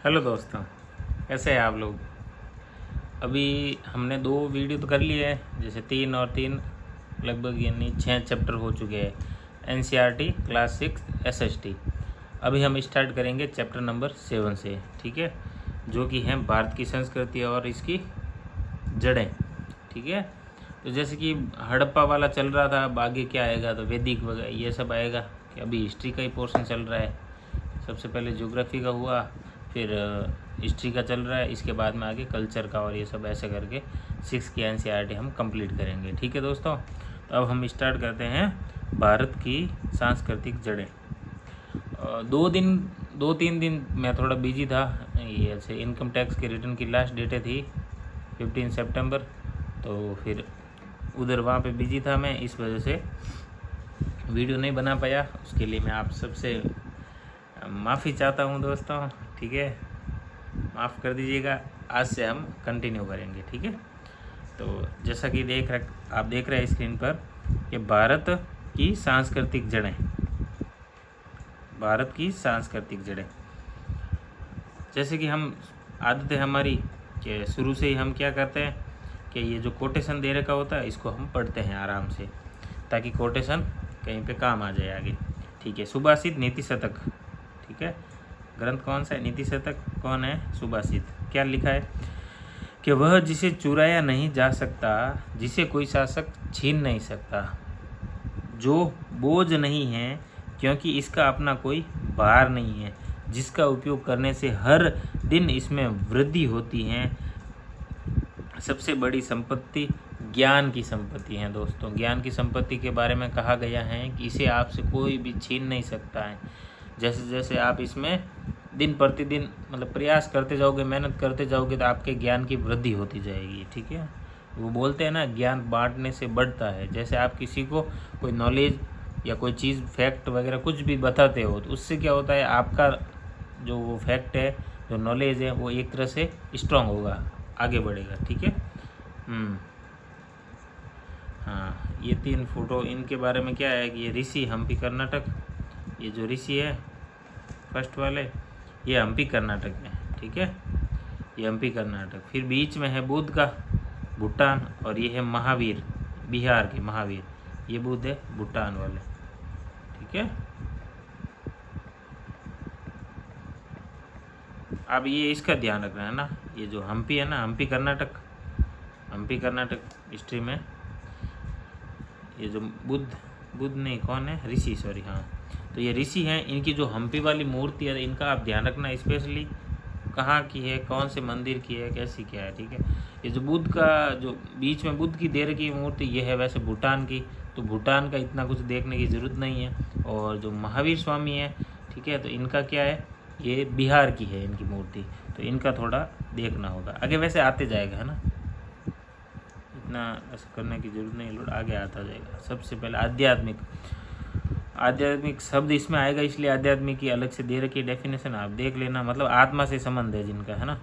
Hello दोस्तों, कैसे हैं आप लोग। अभी हमने 2 वीडियो तो कर लिए हैं, जैसे 3 और 3 लगभग यानी 6 चैप्टर हो चुके हैं एनसीईआरटी क्लास 6 एसएसटी। अभी हम स्टार्ट करेंगे चैप्टर नंबर 7 से, ठीक है, जो कि है भारत की संस्कृति और इसकी जड़ें। ठीक है, तो जैसे कि हड़प्पा वाला चल रहा था, अब आगे क्या आएगा तो वैदिक वगैरह ये सब आएगा। कि अभी हिस्ट्री का ही पोर्शन चल रहा है, सबसे पहले ज्योग्राफी का हुआ, फिर हिस्ट्री का चल रहा है, इसके बाद में आगे कल्चर का, और ये सब ऐसे करके 6 की एनसीईआरटी हम कंप्लीट करेंगे। ठीक है दोस्तों, तो अब हम स्टार्ट करते हैं भारत की सांस्कृतिक जड़ें। 2-3 दिन मैं थोड़ा बिजी था, ये ऐसे इनकम टैक्स के रिटर्न की लास्ट डेटें थी 15 सितंबर, तो फिर उधर वहाँ पे बिजी था मैं, इस वजह से वीडियो नहीं बना पाया। उसके लिए मैं आप सबसे माफ़ी चाहता हूँ दोस्तों, ठीक है, माफ़ कर दीजिएगा। आज से हम कंटिन्यू करेंगे, ठीक है। तो जैसा कि आप देख रहे हैं स्क्रीन पर कि भारत की सांस्कृतिक जड़ें, भारत की सांस्कृतिक जड़ें। जैसे कि हम आदत है हमारी कि शुरू से ही हम क्या करते हैं कि ये जो कोटेशन दे रखा होता है इसको हम पढ़ते हैं आराम से, ताकि कोटेशन कहीं पे काम आ जाए आगे। ठीक है, सुभाषित नीति शतक, ठीक है, ग्रंथ कौन सा है, नीति शतक कौन है, सुभाषित। क्या लिखा है कि वह जिसे चुराया नहीं जा सकता, जिसे कोई शासक छीन नहीं सकता, जो बोझ नहीं है क्योंकि इसका अपना कोई भार नहीं है, जिसका उपयोग करने से हर दिन इसमें वृद्धि होती है। सबसे बड़ी संपत्ति ज्ञान की संपत्ति है दोस्तों। ज्ञान की संपत्ति के बारे में कहा गया है कि इसे आपसे कोई भी छीन नहीं सकता है। जैसे जैसे आप इसमें दिन प्रतिदिन मतलब प्रयास करते जाओगे, मेहनत करते जाओगे, तो आपके ज्ञान की वृद्धि होती जाएगी। ठीक है, वो बोलते हैं ना, ज्ञान बांटने से बढ़ता है। जैसे आप किसी को कोई नॉलेज या कोई चीज़ फैक्ट वगैरह कुछ भी बताते हो, तो उससे क्या होता है, आपका जो वो फैक्ट है, जो नॉलेज है, वो एक तरह से स्ट्रांग होगा, आगे बढ़ेगा। ठीक है। हाँ, ये 3 फोटो, इनके बारे में क्या है कि ये ऋषि हम्पी कर्नाटक, ये जो ऋषि है फर्स्ट वाले, ये हम्पी कर्नाटक में, ठीक है, ये हम्पी कर्नाटक। फिर बीच में है बुद्ध का भूटान, और ये है महावीर, बिहार के महावीर, ये बुद्ध है भूटान वाले। ठीक है, अब ये इसका ध्यान रखना है ना, ये जो हम्पी है ना, हम्पी कर्नाटक, हम्पी कर्नाटक हिस्ट्री में ये जो बुद्ध नहीं, कौन है, ऋषि, सॉरी, हाँ, तो ये ऋषि हैं। इनकी जो हम्पी वाली मूर्ति है, इनका आप ध्यान रखना, स्पेशली कहाँ की है, कौन से मंदिर की है, कैसी क्या है। ठीक है, ये जो बुद्ध का जो बीच में बुद्ध की दे रखी मूर्ति, ये है वैसे भूटान की, तो भूटान का इतना कुछ देखने की ज़रूरत नहीं है। और जो महावीर स्वामी है, ठीक है, तो इनका क्या है, ये बिहार की है इनकी मूर्ति, तो इनका थोड़ा देखना होगा। आगे वैसे आते जाएगा, है ना, इतना ऐसा करने की जरूरत नहीं, लोड आगे आता जाएगा। सबसे पहले आध्यात्मिक, आध्यात्मिक शब्द इसमें आएगा, इसलिए आध्यात्मिक की अलग से दे रखी डेफिनेशन, आप देख लेना, मतलब आत्मा से संबंध है जिनका, है ना।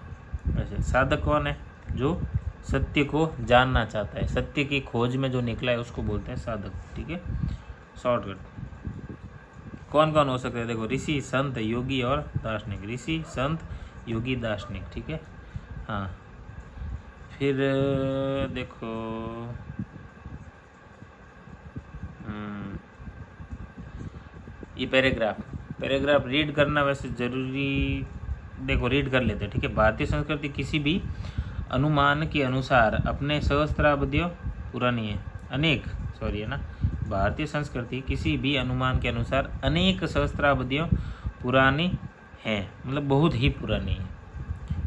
वैसे साधक कौन है, जो सत्य को जानना चाहता है, सत्य की खोज में जो निकला है उसको बोलते हैं साधक। ठीक है, शॉर्टकट कौन कौन हो सकते हैं, देखो, ऋषि, संत, योगी और दार्शनिक। ऋषि, संत, योगी, दार्शनिक। ठीक है, हाँ। फिर देखो, ये पैराग्राफ रीड करना वैसे ज़रूरी, देखो रीड कर लेते हैं। ठीक है, भारतीय संस्कृति किसी भी अनुमान के अनुसार अपने सहस्त्राब्दियों पुरानी है, अनेक, सॉरी, है ना, भारतीय संस्कृति किसी भी अनुमान के अनुसार अनेक सहस्त्राब्दियों पुरानी है, मतलब बहुत ही पुरानी है।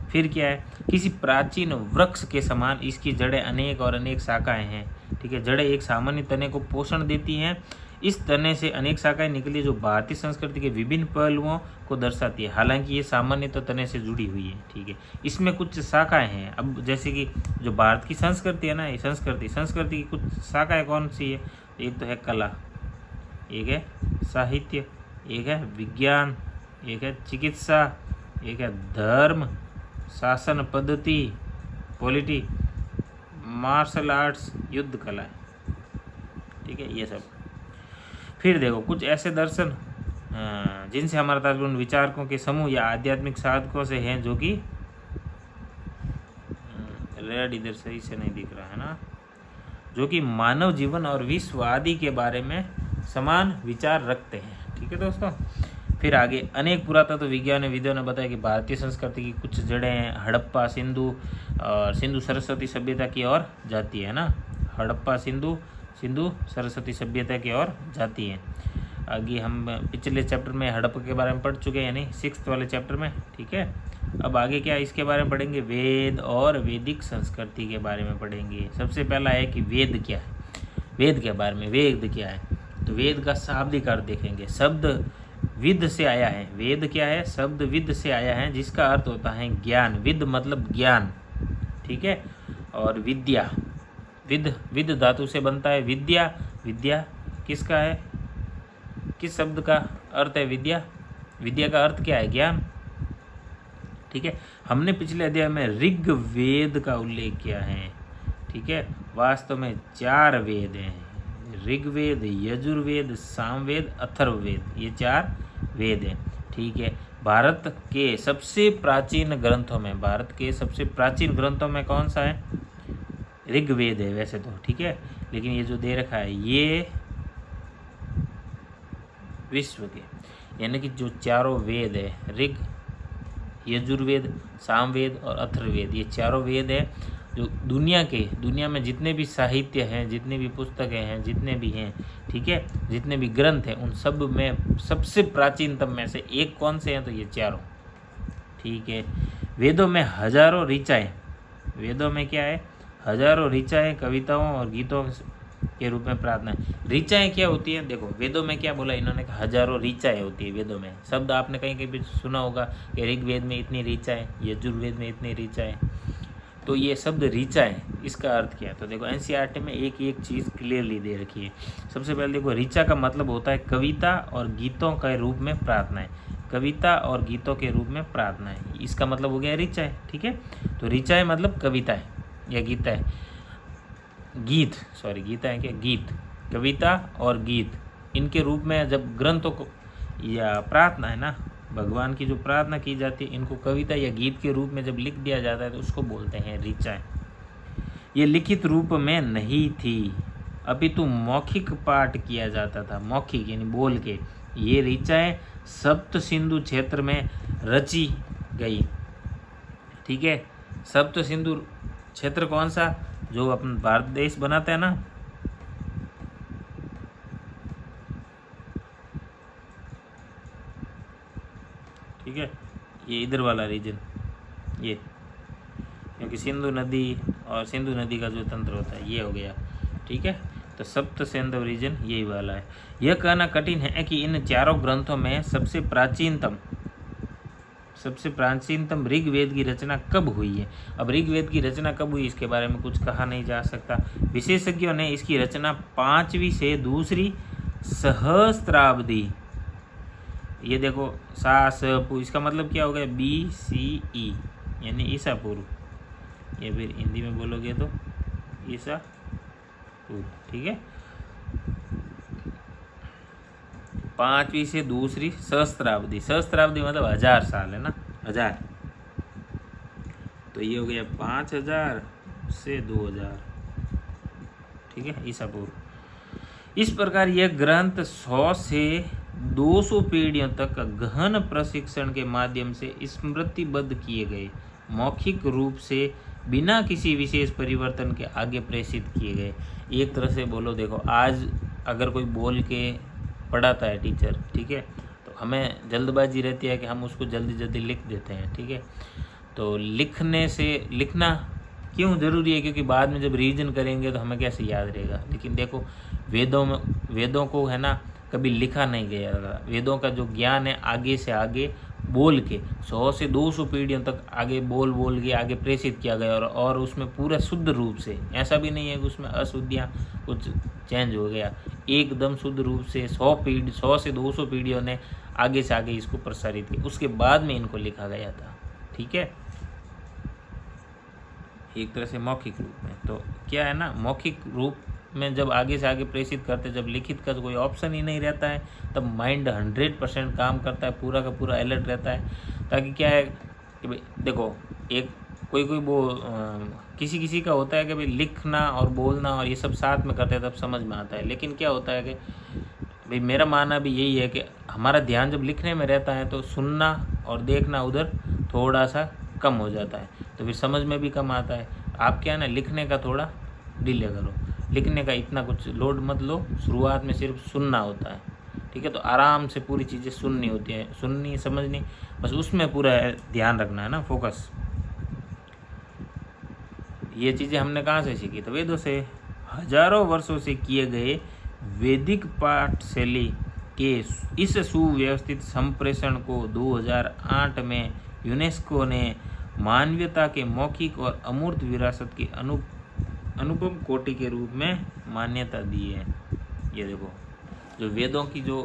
फिर क्या है, किसी प्राचीन वृक्ष के समान इसकी जड़ें अनेक और अनेक शाखाएं हैं। ठीक है, जड़ें एक सामान्य तने को पोषण देती हैं, इस तने से अनेक शाखाएं निकली जो भारतीय संस्कृति के विभिन्न पहलुओं को दर्शाती है। हालांकि ये सामान्य तो तने से जुड़ी हुई है। ठीक है, इसमें कुछ शाखाएं हैं। अब जैसे कि जो भारत की संस्कृति है ना, ये संस्कृति की कुछ शाखाएं कौन सी है, एक तो है कला, एक है साहित्य, एक है विज्ञान, एक है चिकित्सा, एक है धर्म, शासन पद्धति, पॉलिटी, मार्शल आर्ट्स, युद्ध कला। ठीक है, ये सब। फिर देखो कुछ ऐसे दर्शन हाँ, जिनसे हमारा तात्पर्य उन विचारकों के समूह या आध्यात्मिक साधकों से हैं जो कि रेड इधर सही से नहीं दिख रहा है ना, जो कि मानव जीवन और विश्व आदि के बारे में समान विचार रखते हैं। ठीक है दोस्तों। फिर आगे अनेक पुरातत्व विज्ञानविदों ने बताया कि भारतीय संस्कृति की कुछ जड़ें हैं हड़प्पा सिंधु और सिंधु सरस्वती सभ्यता की ओर जाती है ना, हड़प्पा सिंधु सरस्वती सभ्यता की ओर जाती है। आगे हम पिछले चैप्टर में हड़प्पा के बारे में पढ़ चुके हैं, यानी 6th वाले चैप्टर में। ठीक है, अब आगे क्या इसके बारे में पढ़ेंगे, वेद और वैदिक संस्कृति के बारे में पढ़ेंगे। सबसे पहला है कि वेद क्या है, वेद के बारे में, वेद क्या है। तो वेद का शाब्दिक अर्थ देखेंगे, शब्द विद से आया है। वेद क्या है, शब्द विद से आया है, जिसका अर्थ होता है ज्ञान। विद मतलब ज्ञान। ठीक है, और विद्या, विद धातु से बनता है विद्या। विद्या किसका है, किस शब्द का अर्थ है विद्या, विद्या का अर्थ क्या है, ज्ञान। ठीक है, हमने पिछले अध्याय में ऋग्वेद का उल्लेख किया है। ठीक है, वास्तव में 4 वेद हैं, ऋग्वेद, यजुर्वेद, सामवेद, अथर्ववेद, ये 4 वेद हैं। ठीक है, भारत के सबसे प्राचीन ग्रंथों में, भारत के सबसे प्राचीन ग्रंथों में कौन सा है, ऋग्वेद है वैसे तो। ठीक है, लेकिन ये जो दे रखा है ये विश्व के, यानी कि जो 4 वेद है, ऋग, यजुर्वेद, सामवेद और अथर्ववेद, ये 4 वेद है जो दुनिया में जितने भी साहित्य हैं, जितने भी पुस्तकें हैं, जितने भी हैं, ठीक है, जितने भी ग्रंथ हैं, उन सब में सबसे प्राचीनतम में से एक कौन से हैं, तो ये 4। ठीक है, वेदों में हजारों ऋचाएँ, वेदों में क्या है, हजारों ऋचाएँ कविताओं और गीतों के रूप में प्रार्थना है। ऋचाएँ क्या होती है, देखो वेदों में क्या बोला इन्होंने, हजारों ऋचाएँ होती है वेदों में। शब्द आपने कहीं कहीं भी सुना होगा कि ऋग्वेद में इतनी ऋचाएँ, यजुर्वेद में इतनी ऋचाएँ। तो ये शब्द ऋचाएँ, इसका अर्थ क्या है, तो देखो एनसीईआरटी में एक एक चीज़ क्लियरली दे रखी है। सबसे पहले देखो, ऋचा का मतलब होता है कविता और गीतों के रूप में प्रार्थनाएं, कविता और गीतों के रूप में प्रार्थनाएं, इसका मतलब हो गया ऋचाएँ। ठीक है, तो ऋचाएँ मतलब कविताएं या गीताएं, गीताएं क्या, गीत, कविता और गीत, इनके रूप में जब ग्रंथों को या प्रार्थना है ना, भगवान की जो प्रार्थना की जाती है, इनको कविता या गीत के रूप में जब लिख दिया जाता है तो उसको बोलते हैं ऋचाएँ। ये लिखित रूप में नहीं थी, अपितु मौखिक पाठ किया जाता था, मौखिक यानी बोल के। ये ऋचाएँ सप्त सिंधु क्षेत्र में रची गई। ठीक है, सप्त सिंधु क्षेत्र कौन सा, जो अपन भारत देश बनाते हैं ना, ठीक है, ये इधर वाला रीजन, ये क्योंकि सिंधु नदी और सिंधु नदी का जो तंत्र होता है ये हो गया। ठीक है, तो सप्त सिंधु रीजन यही वाला है। यह कहना कठिन है कि इन 4 ग्रंथों में सबसे प्राचीनतम ऋग्वेद की रचना कब हुई है। अब ऋग्वेद की रचना कब हुई इसके बारे में कुछ कहा नहीं जा सकता। विशेषज्ञों ने इसकी रचना 5वीं से 2री सहस्त्राब्दी, ये देखो इसका मतलब क्या हो गया, BCE यानी ईसा पूर्व, या फिर हिंदी में बोलोगे तो ईसा पूर्व। ठीक है, 5वीं से 2री सहस्त्राब्दी, सहस्त्राब्दी मतलब 1000 साल है ना, 1000, तो ये हो गया 5000 से 2000। ठीक है, ईसा पूर्व। इस प्रकार यह ग्रंथ 100 से 200 पीढ़ियों तक गहन प्रशिक्षण के माध्यम से स्मृतिबद्ध किए गए, मौखिक रूप से बिना किसी विशेष परिवर्तन के आगे प्रेषित किए गए। एक तरह से बोलो, देखो आज अगर कोई बोल के पढ़ाता है टीचर, ठीक है, तो हमें जल्दबाजी रहती है कि हम उसको जल्दी जल्दी लिख देते हैं। ठीक है, तो लिखना क्यों ज़रूरी है, क्योंकि बाद में जब रिवीजन करेंगे तो हमें कैसे याद रहेगा। लेकिन देखो वेदों को है ना कभी लिखा नहीं गया था, वेदों का जो ज्ञान है आगे से आगे बोल के 100 से 200 पीढ़ियों तक आगे बोल के आगे प्रेषित किया गया, और उसमें पूरा शुद्ध रूप से, ऐसा भी नहीं है कि उसमें अशुद्धियाँ कुछ चेंज हो गया, एकदम शुद्ध रूप से 100 से 200 पीढ़ियों ने आगे से आगे इसको प्रसारित किया, उसके बाद में इनको लिखा गया था। ठीक है, एक तरह से मौखिक रूप में। तो क्या है ना, मौखिक रूप में जब आगे से आगे प्रेषित करते, जब लिखित का कोई ऑप्शन ही नहीं रहता है, तब माइंड 100% काम करता है, पूरा का पूरा अलर्ट रहता है। ताकि क्या है कि भाई देखो, एक कोई वो किसी किसी का होता है कि भाई लिखना और बोलना और ये सब साथ में करते हैं तब समझ में आता है। लेकिन क्या होता है कि भाई मेरा मानना भी यही है कि हमारा ध्यान जब लिखने में रहता है तो सुनना और देखना उधर थोड़ा सा कम हो जाता है, तो फिर समझ में भी कम आता है। आप क्या है ना, लिखने का थोड़ा डिले करो, लिखने का इतना कुछ लोड मत लो, शुरुआत में सिर्फ सुनना होता है, ठीक है। तो आराम से पूरी चीज़ें सुननी होती है, सुननी समझनी, बस उसमें पूरा ध्यान रखना है ना, फोकस। ये चीज़ें हमने कहाँ से सीखी? तो वेदों से। हजारों वर्षों से किए गए वैदिक पाठशैली के इस सुव्यवस्थित संप्रेषण को 2008 में यूनेस्को ने मानवीयता के मौखिक और अमूर्त विरासत की अनुपम कोटि के रूप में मान्यता दी है। ये देखो, जो वेदों की जो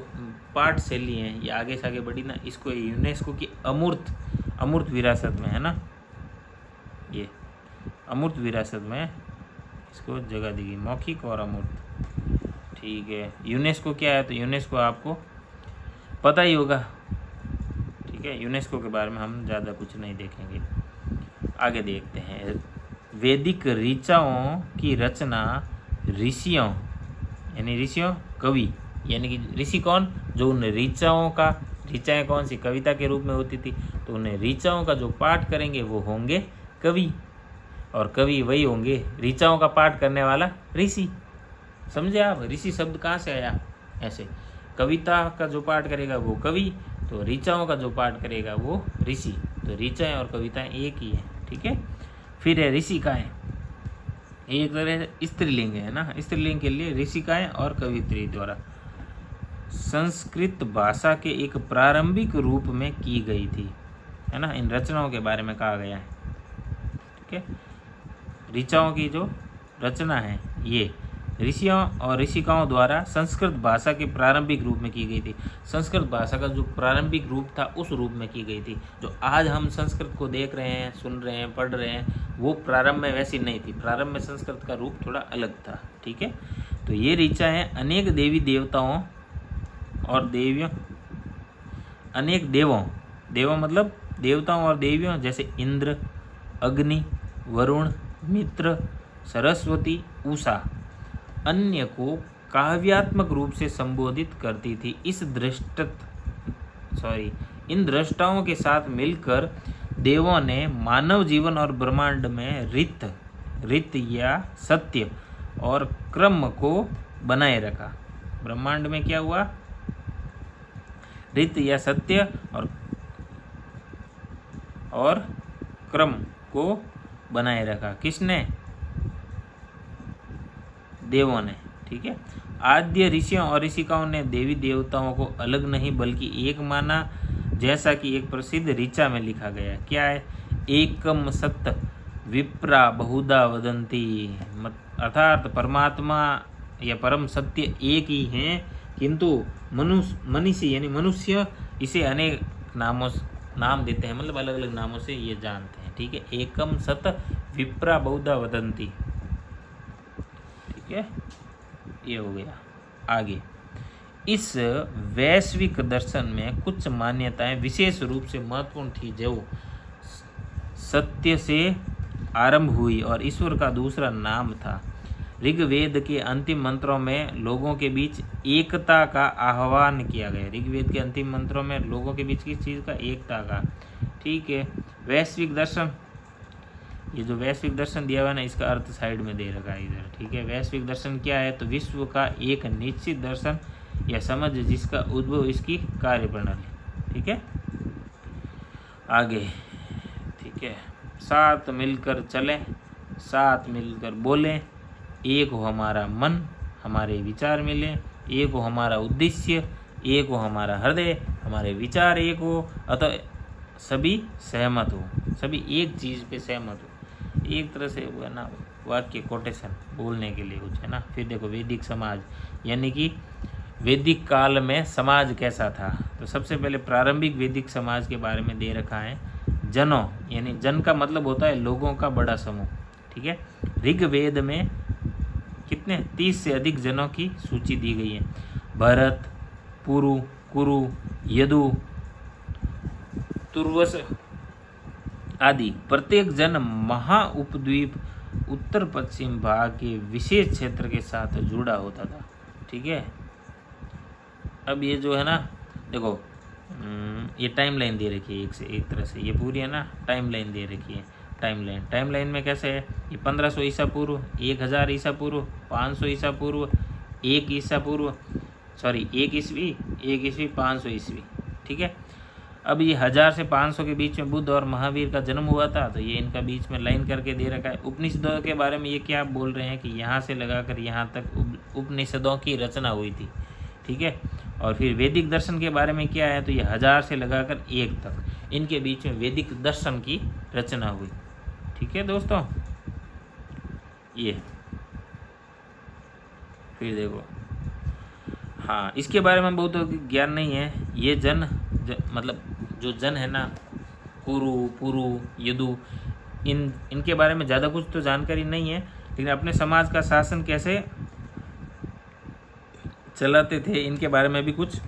पाठशैली है ये आगे से आगे बढ़ी ना, इसको यूनेस्को की अमूर्त विरासत में है ना, ये अमूर्त विरासत में इसको जगह दी गई, मौखिक और अमूर्त, ठीक है। यूनेस्को क्या है? तो यूनेस्को आपको पता ही होगा, ठीक है। यूनेस्को के बारे में हम ज़्यादा कुछ नहीं देखेंगे, आगे देखते हैं। वैदिक ऋचाओं की रचना ऋषियों कवि, यानी कि ऋषि कौन? जो उन ऋचाएँ कौन सी? कविता के रूप में होती थी, तो उन ऋचाओं का जो पाठ करेंगे वो होंगे कवि, और कवि वही होंगे ऋचाओं का पाठ करने वाला ऋषि। समझे आप? ऋषि शब्द कहाँ से आया? ऐसे, कविता का जो पाठ करेगा वो कवि, तो ऋचाओं का जो पाठ करेगा वो ऋषि। तो ऋचाएँ और कविताएं एक ही है, ठीक है। फिर है ऋषिकाएँ, एक तरह स्त्रीलिंग है ना, स्त्रीलिंग के लिए ऋषिकाएँ और कवित्री द्वारा संस्कृत भाषा के एक प्रारंभिक रूप में की गई थी, है ना। इन रचनाओं के बारे में कहा गया है, ठीक है। ऋचाओं की जो रचना है ये ऋषियों और ऋषिकाओं द्वारा संस्कृत भाषा के प्रारंभिक रूप में की गई थी। संस्कृत भाषा का जो प्रारंभिक रूप था उस रूप में की गई थी। जो आज हम संस्कृत को देख रहे हैं, सुन रहे हैं, पढ़ रहे हैं, वो प्रारंभ में वैसी नहीं थी। प्रारंभ में संस्कृत का रूप थोड़ा अलग था, ठीक है। तो ये ऋचाएँ अनेक देवी देवताओं और देवियों, अनेक देवों मतलब देवताओं और देवियों, जैसे इंद्र, अग्नि, वरुण, मित्र, सरस्वती, उषा, अन्य को काव्यात्मक रूप से संबोधित करती थी। इन दृष्टाओं के साथ मिलकर देवों ने मानव जीवन और ब्रह्मांड में रित या सत्य और क्रम को बनाए रखा। ब्रह्मांड में क्या हुआ? रित या सत्य और क्रम को बनाए रखा। किसने? देवों ने, ठीक है। आद्य ऋषियों और ऋषिकाओं ने देवी देवताओं को अलग नहीं बल्कि एक माना, जैसा कि एक प्रसिद्ध ऋचा में लिखा गया। क्या है? एकम सत्य विप्रा बहुधा वदंती, अर्थात परमात्मा या परम सत्य एक ही हैं, किंतु मनुष्य यानी मनुष्य इसे अनेक नाम देते हैं, मतलब अलग अलग नामों से ये जानते हैं, ठीक है। एकम सत विप्रा बहुधा वदंती, ठीक है। ये हो गया। आगे, इस वैश्विक दर्शन में कुछ मान्यताएं विशेष रूप से महत्वपूर्ण थी, जो सत्य से आरंभ हुई और ईश्वर का दूसरा नाम था। ऋग्वेद के अंतिम मंत्रों में लोगों के बीच एकता का आह्वान किया गया। ऋग्वेद के अंतिम मंत्रों में लोगों के बीच किस चीज़ का? एकता का, ठीक है। वैश्विक दर्शन, ये जो वैश्विक दर्शन दिया हुआ है ना, इसका अर्थ साइड में दे रखा है इधर, ठीक है। वैश्विक दर्शन क्या है? तो विश्व का एक निश्चित दर्शन या समझ जिसका उद्भव इसकी कार्य प्रणाली, ठीक है। आगे, ठीक है। साथ मिलकर चलें, साथ मिलकर बोलें, एक हो हमारा मन, हमारे विचार मिलें, एक हो हमारा उद्देश्य, एक हो हमारा हृदय, हमारे विचार एक हो, अतः सभी सहमत हो, सभी एक चीज़ पे सहमत हो। एक तरह से वो है ना, वाक्य कोटेशन बोलने के लिए कुछ है ना। फिर देखो, वैदिक समाज, यानी कि वैदिक काल में समाज कैसा था। तो सबसे पहले प्रारंभिक वैदिक समाज के बारे में दे रखा है। जनों, यानी जन का मतलब होता है लोगों का बड़ा समूह, ठीक है। ऋग्वेद में कितने 30 से अधिक जनों की सूची दी गई है। भरत, पुरु, कुरु, यदु, तुर्वस आदि प्रत्येक जन महाउपद्वीप उत्तर पश्चिम भाग के विशेष क्षेत्र के साथ जुड़ा होता था। ठीक है, अब ये जो है ना, देखो ये टाइम लाइन दे रखी है एक से एक तरह से, ये पूरी है ना टाइम लाइन दे रखी है। टाइम लाइन में कैसे है, ये 1500 ईसा पूर्व, 1000 ईसा पूर्व, 500 ईसा पूर्व, 1 ईस्वी 500 ईस्वी। ठीक है, अब ये 1000 से 500 के बीच में बुद्ध और महावीर का जन्म हुआ था, तो ये इनका बीच में लाइन करके दे रखा है। उपनिषदों के बारे में ये क्या बोल रहे हैं कि यहाँ से लगाकर यहाँ तक उपनिषदों की रचना हुई थी। ठीक है, और फिर वैदिक दर्शन के बारे में क्या है, तो ये 1000 से लगाकर 1 तक, इनके बीच में वैदिक दर्शन की रचना हुई। ठीक है दोस्तों, ये फिर देखो, हाँ इसके बारे में बहुत ज्ञान नहीं है। ये मतलब जो जन है ना, कुरु, पुरु, यदु, इनके बारे में ज़्यादा कुछ तो जानकारी नहीं है, लेकिन अपने समाज का शासन कैसे चलाते थे इनके बारे में भी कुछ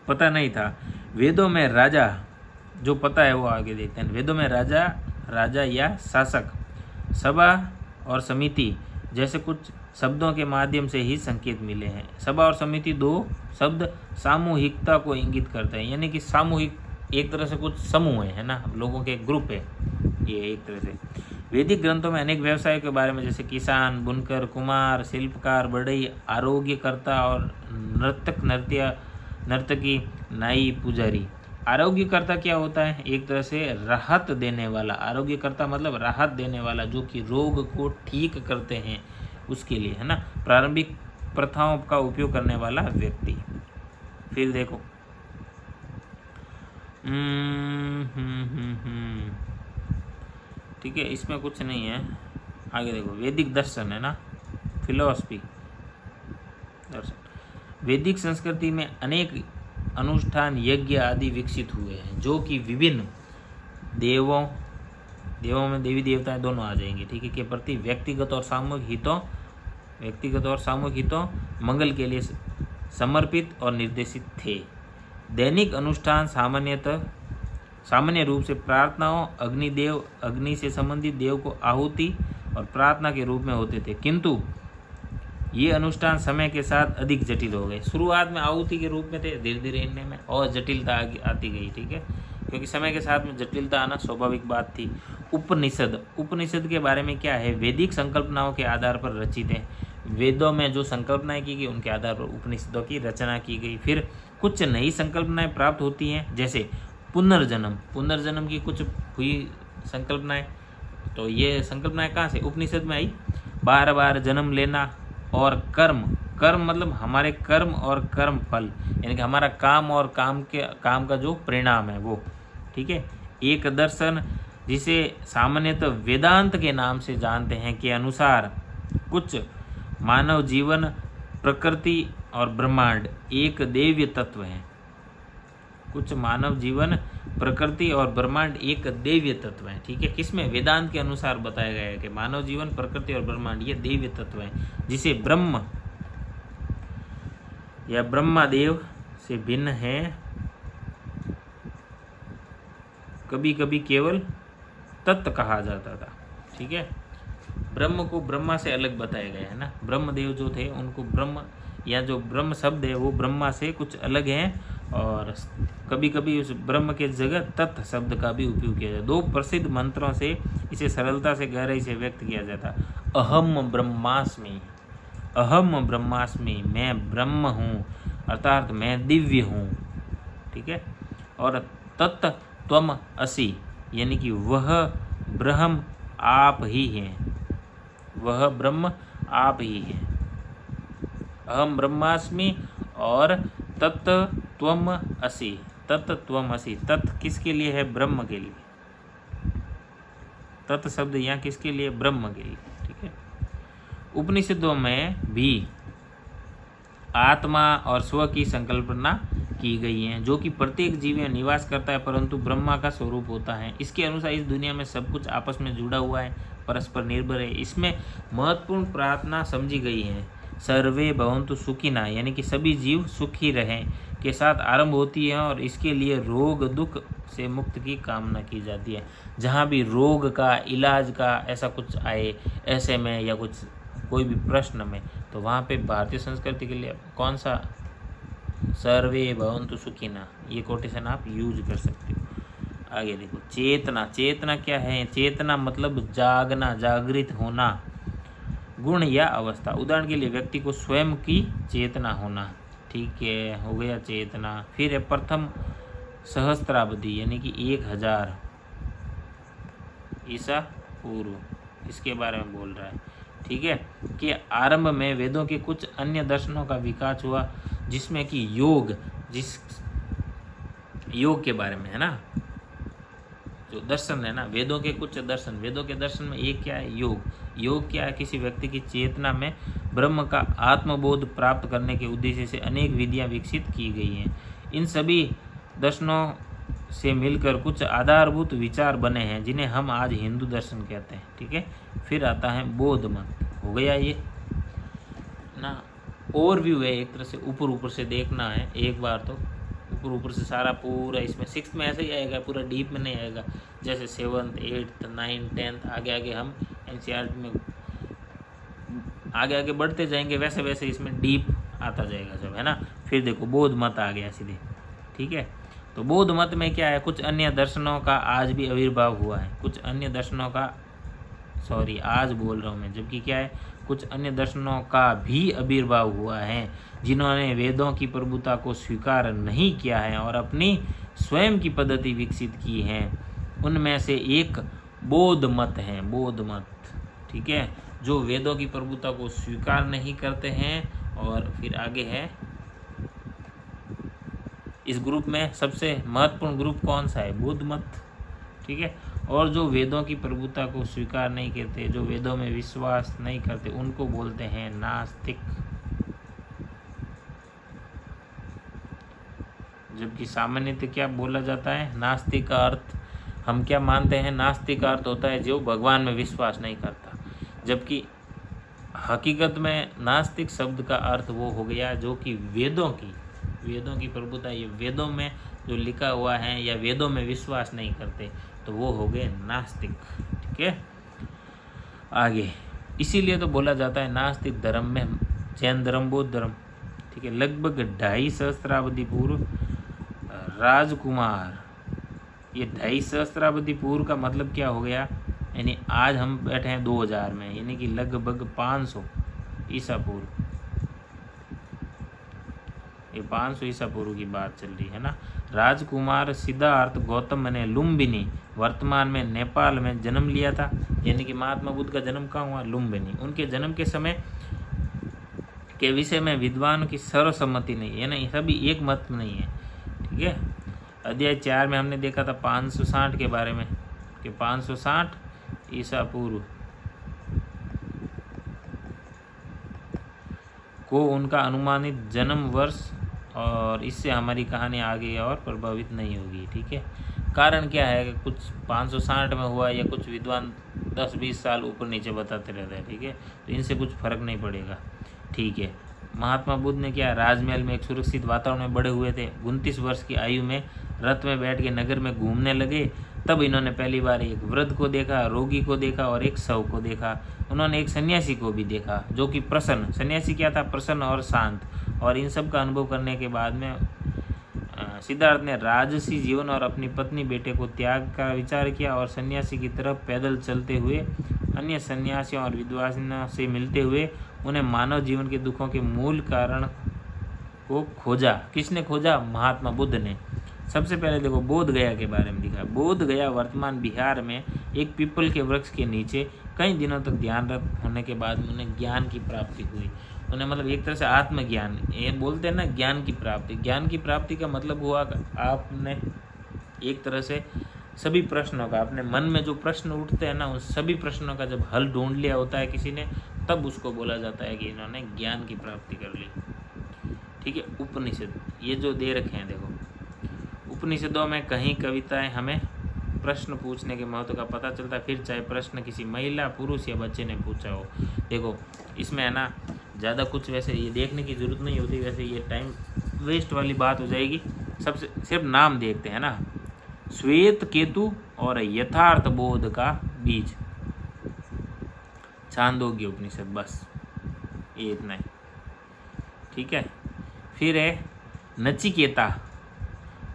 पता नहीं था। वेदों में राजा, जो पता है वो आगे देखते हैं। वेदों में राजा या शासक, सभा और समिति जैसे कुछ शब्दों के माध्यम से ही संकेत मिले हैं। सभा और समिति 2 शब्द सामूहिकता को इंगित करते हैं, यानी कि सामूहिक एक तरह से कुछ समूह है ना, लोगों के ग्रुप है ये एक तरह से। वैदिक ग्रंथों में अनेक व्यवसायों के बारे में, जैसे किसान, बुनकर, कुमार, शिल्पकार, बढ़ई, आरोग्यकर्ता और नर्तकी, नाई, पुजारी। आरोग्यकर्ता क्या होता है, एक तरह से राहत देने वाला। आरोग्यकर्ता मतलब राहत देने वाला, जो कि रोग को ठीक करते हैं उसके लिए, है ना। प्रारंभिक प्रथाओं का उपयोग करने वाला व्यक्ति। फिर देखो ठीक है, इसमें कुछ नहीं है। आगे देखो, वैदिक दर्शन है ना, फिलॉसफी दर्शन। वैदिक संस्कृति में अनेक अनुष्ठान, यज्ञ आदि विकसित हुए हैं, जो कि विभिन्न देवों में देवी देवताएं दोनों आ जाएंगे, ठीक है, के प्रति व्यक्तिगत और सामूहिक हितों मंगल के लिए समर्पित और निर्देशित थे। दैनिक अनुष्ठान सामान्य रूप से प्रार्थनाओं, अग्नि से संबंधित देव को आहुति और प्रार्थना के रूप में होते थे, किंतु ये अनुष्ठान समय के साथ अधिक जटिल हो गए। शुरुआत में आहुति के रूप में थे, धीरे धीरे इनमें में और जटिलता आती गई, ठीक है, क्योंकि समय के साथ में जटिलता आना स्वाभाविक बात थी। उपनिषद के बारे में क्या है, वैदिक संकल्पनाओं के आधार पर रचित है। वेदों में जो संकल्पनाएं की गई उनके आधार पर उपनिषदों की रचना की गई। फिर कुछ नई संकल्पनाएं प्राप्त होती हैं, जैसे पुनर्जन्म की कुछ हुई संकल्पनाएं। तो ये संकल्पनाएं कहाँ से, उपनिषद में आई। बार बार जन्म लेना और कर्म मतलब हमारे कर्म और कर्म फल, यानी कि हमारा काम और काम का जो परिणाम है वो, ठीक है। एक दर्शन जिसे सामान्यतः वेदांत के नाम से जानते हैं के अनुसार कुछ मानव जीवन, प्रकृति और ब्रह्मांड एक दैवीय तत्व है। कुछ मानव जीवन, प्रकृति और ब्रह्मांड एक दैवीय तत्व है, ठीक है। किसमें, वेदांत के अनुसार बताया गया है कि मानव जीवन, प्रकृति और ब्रह्मांड ये दैवीय तत्व है, जिसे ब्रह्म या ब्रह्मादेव से भिन्न है, कभी कभी केवल तत्व कहा जाता था, ठीक है। ब्रह्म को ब्रह्मा से अलग बताया गया है ना। ब्रह्मदेव जो थे उनको ब्रह्म या जो ब्रह्म शब्द है वो ब्रह्मा से कुछ अलग है, और कभी कभी उस ब्रह्म के जगह तत् शब्द का भी उपयोग किया जाता है। 2 प्रसिद्ध मंत्रों से इसे सरलता से, गहराई से व्यक्त किया जाता है। अहम ब्रह्मास्मि, मैं ब्रह्म हूँ, अर्थात मैं दिव्य हूँ, ठीक है। और तत् त्वम असि, यानी कि वह ब्रह्म आप ही हैं, वह ब्रह्म आप ही है। अहम ब्रह्मास्मि और तत् त्वम असि, तत् किसके लिए है, ब्रह्म के लिए। तत् शब्द यहाँ किसके लिए, ब्रह्म के लिए, ठीक है। उपनिषदों में भी आत्मा और स्व की संकल्पना की गई हैं, जो कि प्रत्येक जीव में निवास करता है परंतु ब्रह्मा का स्वरूप होता है। इसके अनुसार इस दुनिया में सब कुछ आपस में जुड़ा हुआ है, परस्पर निर्भर है। इसमें महत्वपूर्ण प्रार्थना समझी गई है, सर्वे भवन्तु सुखिनः, यानी कि सभी जीव सुखी रहें के साथ आरंभ होती है और इसके लिए रोग दुख से मुक्त की कामना की जाती है। जहाँ भी रोग का, इलाज का ऐसा कुछ आए, ऐसे में या कुछ कोई भी प्रश्न में, तो वहाँ पे भारतीय संस्कृति के लिए कौन सा सर्वे भवन्तु सुखिनः, ये कोटेशन आप यूज कर सकते हो। आगे देखो, चेतना। चेतना क्या है? चेतना मतलब जागना, जागृत होना, गुण या अवस्था। उदाहरण के लिए व्यक्ति को स्वयं की चेतना होना, ठीक है, हो गया चेतना। फिर है प्रथम सहस्त्राब्दी, यानी कि 1000 ईसा पूर्व, इसके बारे में बोल रहा है, ठीक है, कि आरंभ में वेदों के कुछ अन्य दर्शनों का विकास हुआ, जिसमें कि योग, जिस योग के बारे में है ना, जो दर्शन है ना, वेदों के कुछ दर्शन, वेदों के दर्शन में एक क्या है? योग। योग क्या है? किसी व्यक्ति की चेतना में ब्रह्म का आत्मबोध प्राप्त करने के उद्देश्य से अनेक विधियां विकसित की गई हैं। इन सभी दर्शनों से मिलकर कुछ आधारभूत विचार बने हैं, जिन्हें हम आज हिंदू दर्शन कहते हैं, ठीक है। फिर आता है बौद्ध मत, हो गया ये ना, ओवरव्यू है, एक तरह से ऊपर ऊपर से देखना है एक बार, तो ऊपर ऊपर से सारा पूरा, इसमें 6th में ऐसे ही आएगा, पूरा डीप में नहीं आएगा। जैसे 7th 8th 9th 10th आगे आगे हम NCERT में आगे आगे बढ़ते जाएंगे, वैसे वैसे इसमें डीप आता जाएगा सब, है ना। फिर देखो बौद्ध मत आ गया सीधे, ठीक है। तो बौद्ध मत में क्या है? कुछ अन्य दर्शनों का आज भी आविर्भाव हुआ है, कुछ अन्य दर्शनों का, सॉरी आज बोल रहा हूँ मैं, जबकि क्या है, कुछ अन्य दर्शनों का भी आविर्भाव हुआ है, जिन्होंने वेदों की प्रभुता को स्वीकार नहीं किया है और अपनी स्वयं की पद्धति विकसित की है। उनमें से एक बौद्ध मत है, बौद्ध मत, ठीक है, जो वेदों की प्रभुता को स्वीकार नहीं करते हैं। और फिर आगे है, इस ग्रुप में सबसे महत्वपूर्ण ग्रुप कौन सा है? बौद्ध मत, ठीक है। और जो वेदों की प्रभुता को स्वीकार नहीं करते, जो वेदों में विश्वास नहीं करते, उनको बोलते हैं नास्तिक। जबकि सामान्यतः क्या बोला जाता है? नास्तिक का अर्थ हम क्या मानते हैं? नास्तिक का अर्थ होता है जो भगवान में विश्वास नहीं करता, जबकि हकीकत में नास्तिक शब्द का अर्थ वो हो गया जो कि वेदों की प्रभुता, ये वेदों में जो लिखा हुआ है या वेदों में विश्वास नहीं करते, तो वो हो गए नास्तिक, ठीक है। आगे इसीलिए तो बोला जाता है नास्तिक धर्म में जैन धर्म, बौद्ध धर्म, ठीक है। लगभग 2.5 सहस्त्राब्दी पूर्व राजकुमार, ये 2.5 सहस्त्राब्दी पूर्व का मतलब क्या हो गया? यानी आज हम बैठे हैं 2000 में, यानी कि लगभग 500 ईसा पूर्व, ये 500 ईसा पूर्व की बात चल रही है ना। राजकुमार सिद्धार्थ गौतम ने लुम्बिनी, वर्तमान में नेपाल में जन्म लिया था। यानी कि महात्मा बुद्ध का जन्म कहाँ हुआ? लुम्बिनी। उनके जन्म के समय के विषय में विद्वानों की सर्वसम्मति नहीं है, यानी सभी एक मत नहीं है, ठीक है। अध्याय 4 में हमने देखा था 560 के बारे में, कि 560 ईसा पूर्व को उनका अनुमानित जन्म वर्ष, और इससे हमारी कहानी आगे और प्रभावित नहीं होगी, ठीक है। कारण क्या है कि कुछ 560 में हुआ या कुछ विद्वान 10-20 साल ऊपर नीचे बताते रहते हैं, ठीक है, तो इनसे कुछ फर्क नहीं पड़ेगा, ठीक है। महात्मा बुद्ध ने क्या, राजमहल में एक सुरक्षित वातावरण में बड़े हुए थे। 29 वर्ष की आयु में रथ में बैठ के नगर में घूमने लगे, तब इन्होंने पहली बार एक वृद्ध को देखा, रोगी को देखा और एक शव को देखा। उन्होंने एक सन्यासी को भी देखा जो कि प्रसन्न, सन्यासी क्या था? प्रसन्न और शांत। और इन सब का अनुभव करने के बाद में सिद्धार्थ ने राजसी जीवन और अपनी पत्नी बेटे को त्याग का विचार किया और सन्यासी की तरफ पैदल चलते हुए अन्य सन्यासियों और विद्वानों से मिलते हुए उन्हें मानव जीवन के दुखों के मूल कारण को खोजा। किसने खोजा? महात्मा बुद्ध ने। सबसे पहले देखो बोध गया के बारे में लिखा। बोध गया वर्तमान बिहार में एक पीपल के वृक्ष के नीचे कई दिनों तक ध्यानरत होने के बाद उन्हें ज्ञान की प्राप्ति हुई। उन्हें मतलब एक तरह से आत्मज्ञान, ये बोलते हैं ना ज्ञान की प्राप्ति। ज्ञान की प्राप्ति का मतलब हुआ आपने एक तरह से सभी प्रश्नों का, अपने मन में जो प्रश्न उठते हैं ना, उन सभी प्रश्नों का जब हल ढूंढ लिया होता है किसी ने, तब उसको बोला जाता है कि इन्होंने ज्ञान की प्राप्ति कर ली, ठीक है। उपनिषद ये जो दे रखे हैं देखो, उपनिषदों में कहीं कविताएं हमें प्रश्न पूछने के महत्व का पता चलता है, फिर चाहे प्रश्न किसी महिला, पुरुष या बच्चे ने पूछा हो। देखो इसमें है ना ज़्यादा कुछ वैसे ये देखने की ज़रूरत नहीं होती, वैसे ये टाइम वेस्ट वाली बात हो जाएगी। सबसे सिर्फ नाम देखते हैं ना, श्वेत केतु और यथार्थ बोध का बीज, छांदोग्य उपनिषद, बस ये इतना है, ठीक है। फिर है नचिकेता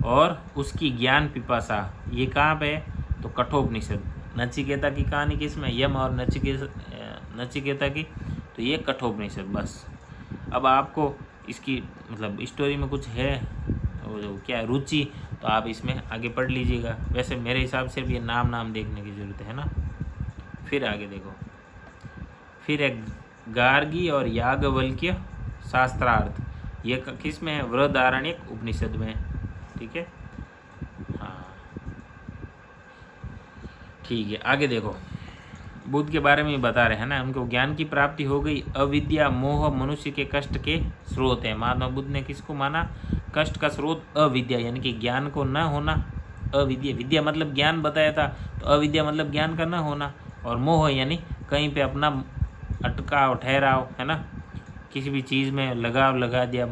और उसकी ज्ञान पिपासा, ये कहाँ पे है, तो कठोपनिषद। नचिकेता की कहानी किसमें, यम और नचिकेता की, तो ये कठोपनिषद। बस अब आपको इसकी मतलब स्टोरी में कुछ है वो जो क्या रुचि, तो आप इसमें आगे पढ़ लीजिएगा। वैसे मेरे हिसाब से भी ये नाम देखने की ज़रूरत है ना। फिर आगे देखो, फिर एक गार्गी और याज्ञवल्क्य शास्त्रार्थ, ये किस में है, बृहदारण्यक उपनिषद में, ठीक है। हाँ ठीक है, आगे देखो बुद्ध के बारे में बता रहे हैं ना, उनको ज्ञान की प्राप्ति हो गई। अविद्या मोह मनुष्य के कष्ट के स्रोत है। महात्मा बुद्ध ने किसको माना, कष्ट का स्रोत अविद्या, यानी कि ज्ञान को न होना। अविद्या, विद्या मतलब ज्ञान बताया था, तो अविद्या मतलब ज्ञान का न होना। और मोह यानी कहीं पे अपना अटकाव, ठहराव, है ना, किसी भी चीज़ में लगाव लगा दिया,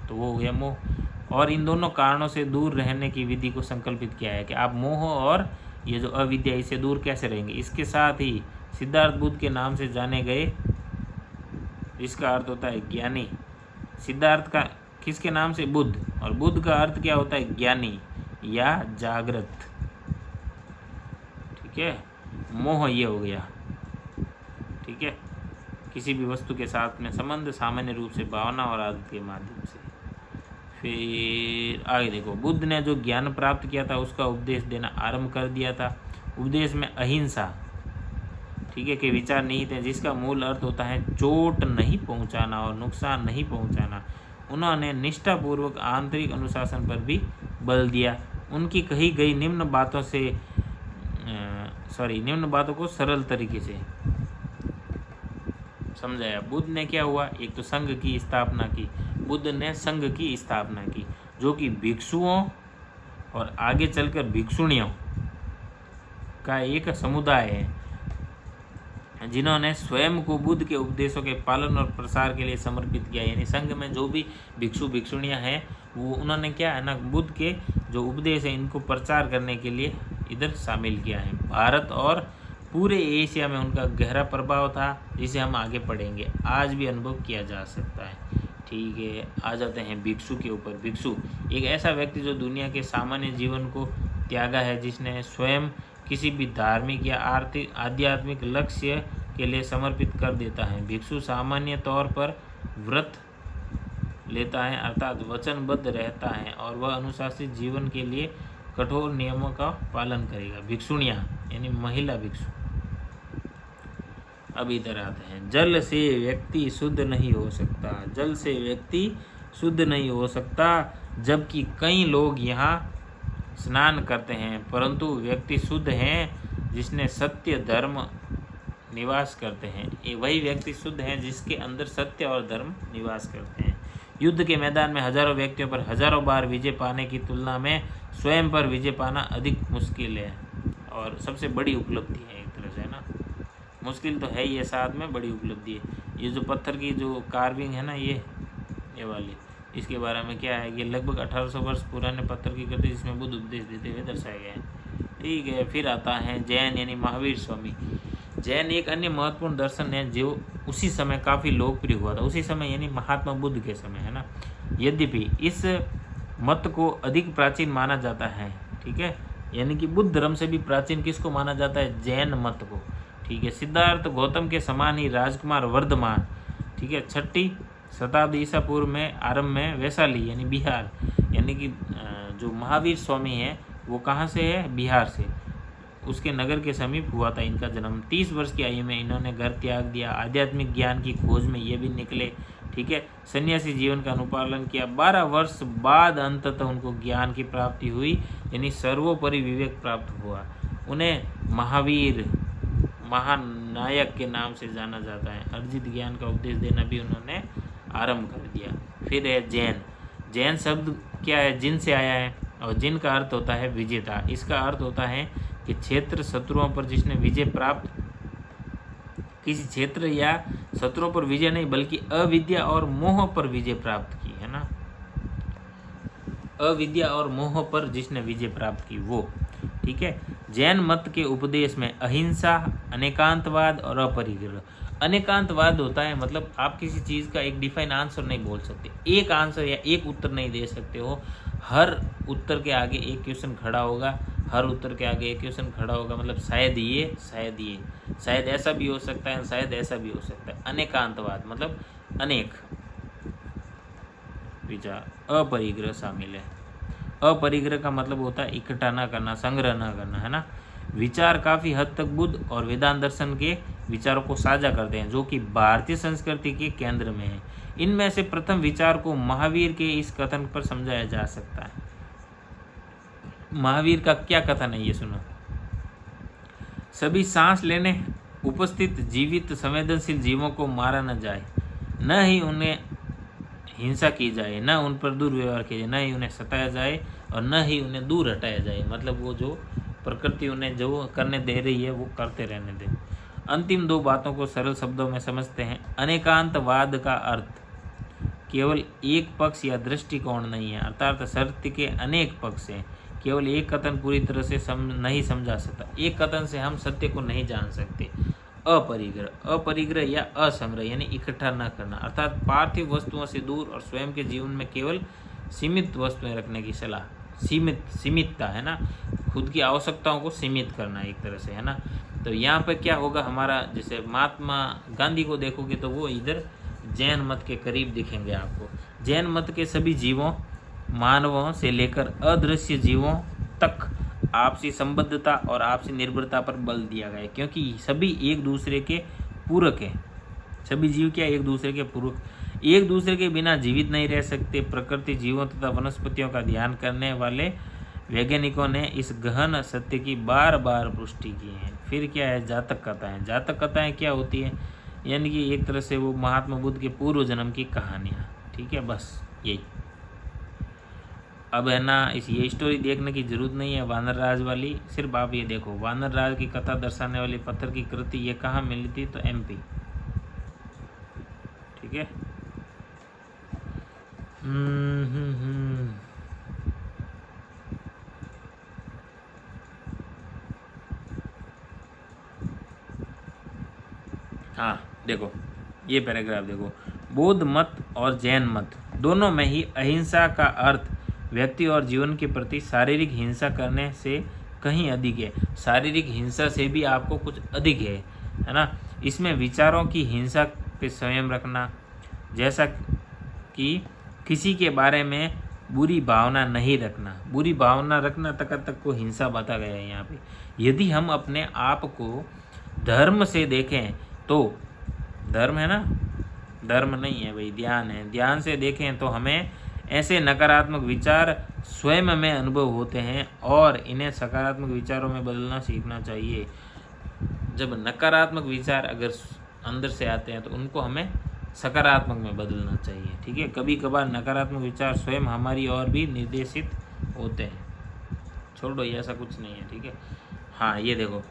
तो वो हो गया मोह। और इन दोनों कारणों से दूर रहने की विधि को संकल्पित किया है कि आप मोह और ये जो अविद्या, इससे दूर कैसे रहेंगे। इसके साथ ही सिद्धार्थ बुद्ध के नाम से जाने गए, इसका अर्थ होता है ज्ञानी। सिद्धार्थ का किसके नाम से, बुद्ध, और बुद्ध का अर्थ क्या होता है, ज्ञानी या जागृत, ठीक है। मोह ये हो गया, ठीक है, किसी भी वस्तु के साथ में संबंध, सामान्य रूप से भावना और आदत के माध्यम से। फिर आगे देखो, बुद्ध ने जो ज्ञान प्राप्त किया था उसका उपदेश देना आरंभ कर दिया था। उपदेश में अहिंसा, ठीक है, के विचार नहीं थे, जिसका मूल अर्थ होता है चोट नहीं पहुंचाना और नुकसान नहीं पहुंचाना। उन्होंने निष्ठापूर्वक आंतरिक अनुशासन पर भी बल दिया। उनकी कही गई निम्न बातों को सरल तरीके से समझाया। बुद्ध ने क्या हुआ, एक तो संघ की स्थापना की, बुद्ध ने संघ की स्थापना की, जो कि भिक्षुओं और आगे चलकर भिक्षुणियों का एक समुदाय है, जिन्होंने स्वयं को बुद्ध के उपदेशों के पालन और प्रसार के लिए समर्पित किया। यानी संघ में जो भी भिक्षु भिक्षुणियाँ हैं, वो उन्होंने क्या है ना, बुद्ध के जो उपदेश हैं इनको प्रचार करने के लिए इधर शामिल किया है। भारत और पूरे एशिया में उनका गहरा प्रभाव था, जिसे हम आगे पढ़ेंगे, आज भी अनुभव किया जा सकता है। ठीक है, आ जाते हैं भिक्षु के ऊपर। भिक्षु एक ऐसा व्यक्ति जो दुनिया के सामान्य जीवन को त्यागा है, जिसने स्वयं किसी भी धार्मिक या आध्यात्मिक लक्ष्य के लिए समर्पित कर देता है। भिक्षु सामान्य तौर पर व्रत लेता है, अर्थात वचनबद्ध रहता है, और वह अनुशासित जीवन के लिए कठोर नियमों का पालन करेगा। भिक्षुणियाँ यानी महिला भिक्षु। अब इधर आते हैं, जल से व्यक्ति शुद्ध नहीं हो सकता। जल से व्यक्ति शुद्ध नहीं हो सकता, जबकि कई लोग यहाँ स्नान करते हैं, परंतु व्यक्ति शुद्ध हैं जिसने सत्य धर्म निवास करते हैं। ये वही व्यक्ति शुद्ध हैं जिसके अंदर सत्य और धर्म निवास करते हैं। युद्ध के मैदान में हजारों व्यक्तियों पर हजारों बार विजय पाने की तुलना में स्वयं पर विजय पाना अधिक मुश्किल है, और सबसे बड़ी उपलब्धि है एक तरह से, है ना। मुश्किल तो है ही, साथ में बड़ी उपलब्धि है। ये जो पत्थर की जो कार्विंग है ना, ये वाली, इसके बारे में क्या है, ये लगभग 1800 वर्ष पुराने पत्थर की कृति, जिसमें बुद्ध उपदेश देते हुए दर्शाए गए हैं। ठीक है, फिर आता है जैन यानी महावीर स्वामी। जैन एक अन्य महत्वपूर्ण दर्शन है जो उसी समय काफ़ी लोकप्रिय हुआ था, उसी समय यानी महात्मा बुद्ध के समय, है ना। यद्यपि इस मत को अधिक प्राचीन माना जाता है, ठीक है, यानी कि बुद्ध धर्म से भी प्राचीन किसको माना जाता है, जैन मत को। ठीक है, सिद्धार्थ गौतम के समान ही राजकुमार वर्धमान, ठीक है, 6वीं शताब्दी ईसा पूर्व में आरंभ में वैशाली यानी बिहार, यानी कि जो महावीर स्वामी है वो कहाँ से है, बिहार से, उसके नगर के समीप हुआ था इनका जन्म। 30 वर्ष की आयु में इन्होंने घर त्याग दिया, आध्यात्मिक ज्ञान की खोज में ये भी निकले, ठीक है, सन्यासी जीवन का अनुपालन किया। 12 वर्ष बाद अंततः उनको ज्ञान की प्राप्ति हुई, यानी सर्वोपरि विवेक प्राप्त हुआ। उन्हें महावीर, महानायक के नाम से जाना जाता है। अर्जित ज्ञान का उपदेश देना भी उन्होंने आरंभ कर दिया। फिर है जैन। जैन शब्द क्या है? जिन से आया है, और जिन का अर्थ होता है विजेता। इसका अर्थ होता है कि क्षेत्र शत्रुओं पर जिसने विजय प्राप्त, किसी क्षेत्र या शत्रुओं पर विजय नहीं बल्कि अविद्या और मोह पर विजय प्राप्त की, है ना। अविद्या और मोह पर जिसने विजय प्राप्त की वो, ठीक है। जैन मत के उपदेश में अहिंसा, अनेकांतवाद और अपरिग्रह। अनेकांतवाद होता है मतलब आप किसी चीज़ का एक डिफाइन आंसर नहीं बोल सकते, एक आंसर या एक उत्तर नहीं दे सकते हो। हर उत्तर के आगे एक क्वेश्चन खड़ा होगा, हर उत्तर के आगे एक क्वेश्चन खड़ा होगा, मतलब शायद ये, शायद ये, शायद ऐसा भी हो सकता है, शायद ऐसा भी हो सकता है। अनेकांतवाद मतलब अनेक विचार। अपरिग्रह शामिल है। अपरिग्रह का मतलब होता है इकट्ठा ना करना, संग्रह ना करना, है ना। विचार काफ़ी हद तक बुद्ध और वेदांत दर्शन के विचारों को साझा करते हैं, जो कि भारतीय संस्कृति के केंद्र में है। इनमें से प्रथम विचार को महावीर के इस कथन पर समझाया जा सकता है। महावीर का क्या कथन है ये सुनो। सभी सांस लेने उपस्थित जीवित संवेदनशील जीवों को मारा न जाए, न ही उन्हें हिंसा की जाए, न उन पर दुर्व्यवहार किया जाए, न ही उन्हें सताया जाए और न ही उन्हें दूर हटाया जाए। मतलब वो जो प्रकृति उन्हें जो करने दे रही है वो करते रहने दें। अंतिम दो बातों को सरल शब्दों में समझते हैं। अनेकांतवाद का अर्थ केवल एक पक्ष या दृष्टिकोण नहीं है, अर्थात सत्य के अनेक पक्ष हैं। केवल एक कथन पूरी तरह से नहीं समझा सकता, एक कथन से हम सत्य को नहीं जान सकते। अपरिग्रह, अपरिग्रह या असंग्रह यानी इकट्ठा न करना, अर्थात पार्थिव वस्तुओं से दूर और स्वयं के जीवन में केवल सीमित वस्तुएं रखने की सलाह। सीमितता, है ना, खुद की आवश्यकताओं को सीमित करना एक तरह से, है ना। तो यहाँ पर क्या होगा हमारा, जैसे महात्मा गांधी को देखोगे तो वो इधर जैन मत के करीब दिखेंगे आपको। जैन मत के सभी जीवों, मानवों से लेकर अदृश्य जीवों तक आपसी संबद्धता और आपसी निर्भरता पर बल दिया गया है, क्योंकि सभी एक दूसरे के पूरक हैं। सभी जीव क्या एक दूसरे के पूरक, एक दूसरे के बिना जीवित नहीं रह सकते। प्रकृति, जीवों तथा वनस्पतियों का ध्यान करने वाले वैज्ञानिकों ने इस गहन सत्य की बार बार पुष्टि की है। फिर क्या है, जातक कथाएं। जातक कथाएं क्या होती है, यानी कि एक तरह से वो महात्मा बुद्ध के पूर्व जन्म की कहानियाँ, ठीक है, बस यही। अब है ना, ये स्टोरी देखने की जरूरत नहीं है वानर राज वाली, सिर्फ आप ये देखो वानर राज की कथा दर्शाने वाली पत्थर की कृति ये कहाँ मिली थी, तो MP, ठीक है। हाँ देखो ये पैराग्राफ देखो। बौद्ध मत और जैन मत दोनों में ही अहिंसा का अर्थ व्यक्ति और जीवन के प्रति शारीरिक हिंसा करने से कहीं अधिक है। शारीरिक हिंसा से भी आपको कुछ अधिक है ना। इसमें विचारों की हिंसा पे संयम रखना, जैसा कि किसी के बारे में बुरी भावना नहीं रखना। बुरी भावना रखना तक को हिंसा बता गया है यहाँ पे। यदि हम अपने आप को धर्म से देखें तो, धर्म है ना, धर्म नहीं है भाई, ध्यान है, ध्यान से देखें तो हमें ऐसे नकारात्मक विचार स्वयं में अनुभव होते हैं और इन्हें सकारात्मक विचारों में बदलना सीखना चाहिए। जब नकारात्मक विचार अगर अंदर से आते हैं तो उनको हमें सकारात्मक में बदलना चाहिए, ठीक है। कभी कभार नकारात्मक विचार स्वयं हमारी ओर भी निर्देशित होते हैं। छोड़ो ये ऐसा कुछ नहीं है, ठीक है। हाँ ये देखो,